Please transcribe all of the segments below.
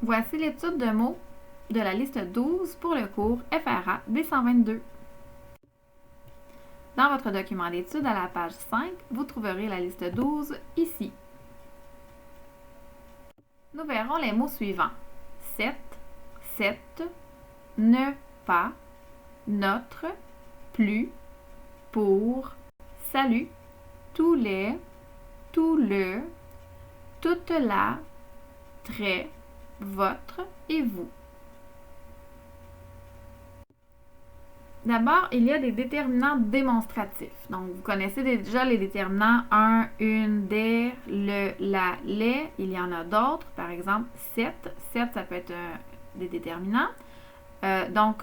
Voici l'étude de mots de la liste 12 pour le cours FRA B122. Dans votre document d'étude à la page 5, vous trouverez la liste 12 ici. Nous verrons les mots suivants: 7, 7, ne pas, notre, plus, pour, salut, tous les, tout le, toute la, très, votre et vous. D'abord, il y a des déterminants démonstratifs. Donc, vous connaissez déjà les déterminants un, une, des, le, la, les. Il y en a d'autres. Par exemple, 7. 7, ça peut être des déterminants. Donc,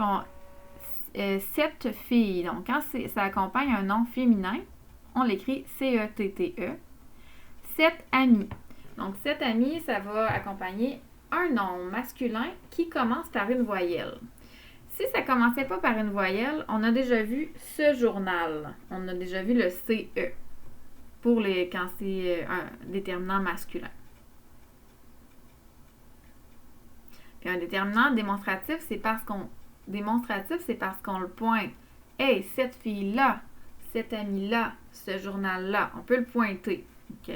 7 filles. Donc, quand ça accompagne un nom féminin, on l'écrit C-E-T-T-E. 7 amis. Donc, 7 amis, ça va accompagner un nom masculin qui commence par une voyelle. Si ça ne commençait pas par une voyelle, on a déjà vu ce journal. On a déjà vu le CE quand c'est un déterminant masculin. Puis un déterminant démonstratif, c'est parce qu'on le pointe. Hey, cette fille-là, cet ami-là, ce journal-là, on peut le pointer. OK?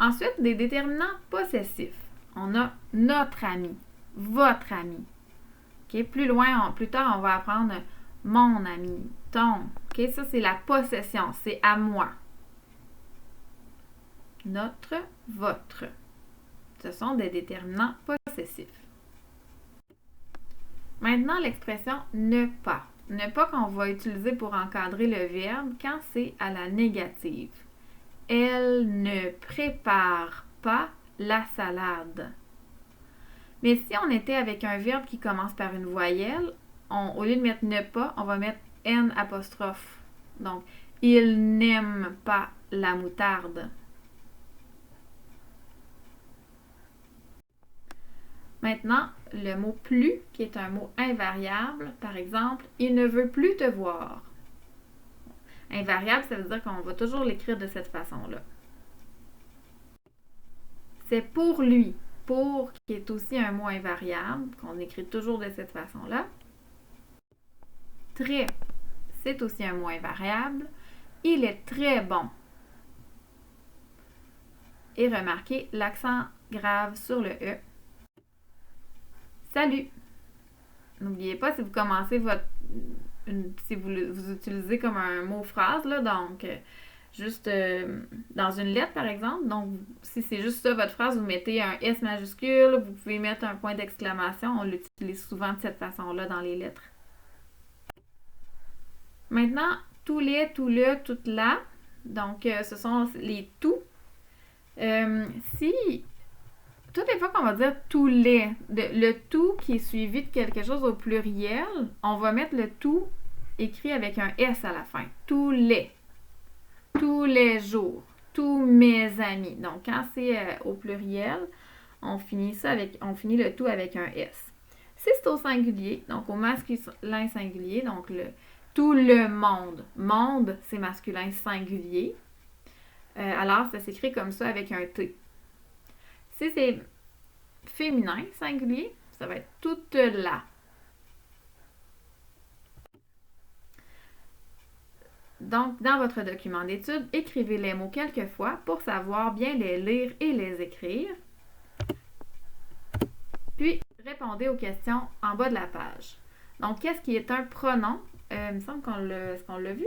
Ensuite, des déterminants possessifs. On a notre ami, votre ami. Okay? Plus tard, on va apprendre mon ami, ton. Okay? Ça, c'est la possession. C'est à moi. Notre, votre. Ce sont des déterminants possessifs. Maintenant, l'expression ne pas. Ne pas qu'on va utiliser pour encadrer le verbe quand c'est à la négative. Elle ne prépare pas la salade. Mais si on était avec un verbe qui commence par une voyelle, au lieu de mettre ne pas, on va mettre N apostrophe. Donc, il n'aime pas la moutarde. Maintenant, le mot plus, qui est un mot invariable, par exemple, il ne veut plus te voir. Invariable, ça veut dire qu'on va toujours l'écrire de cette façon-là. C'est pour lui. Pour, qui est aussi un mot invariable, qu'on écrit toujours de cette façon-là. Très, c'est aussi un mot invariable. Il est très bon. Et remarquez l'accent grave sur le E. Salut. N'oubliez pas, si vous commencez si vous utilisez comme un mot-phrase, là, donc juste dans une lettre, par exemple. Donc, si c'est juste ça, votre phrase, vous mettez un S majuscule, vous pouvez mettre un point d'exclamation. On l'utilise souvent de cette façon-là dans les lettres. Maintenant, tous les, tout le, toute la. Donc, ce sont les tout. Toutes les fois qu'on va dire tous les, le tout qui est suivi de quelque chose au pluriel, on va mettre le tout écrit avec un S à la fin. Tous les jours, tous mes amis. Donc, quand c'est au pluriel, on finit le tout avec un S. Si c'est au singulier, donc au masculin singulier, donc tout le monde. Monde, c'est masculin singulier. Alors, ça s'écrit comme ça avec un T. Si c'est féminin singulier, ça va être toute la. Donc, dans votre document d'étude, écrivez les mots quelques fois pour savoir bien les lire et les écrire. Puis, répondez aux questions en bas de la page. Donc, qu'est-ce qui est un pronom? Il me semble qu'on l'a vu.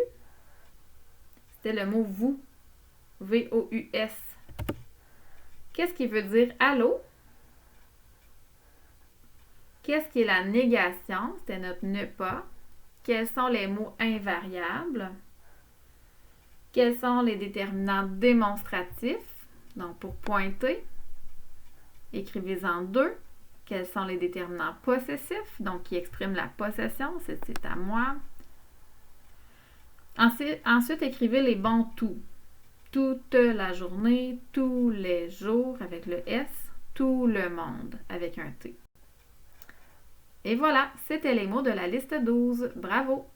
C'était le mot vous. V-O-U-S. Qu'est-ce qui veut dire allô? Qu'est-ce qui est la négation? C'était notre ne pas. Quels sont les mots invariables? Quels sont les déterminants démonstratifs? Donc, pour pointer, écrivez-en 2. Quels sont les déterminants possessifs? Donc, qui expriment la possession, c'est à moi. Ensuite, écrivez les bons tout. Toute la journée, tous les jours avec le S, tout le monde avec un T. Et voilà, c'était les mots de la liste 12. Bravo!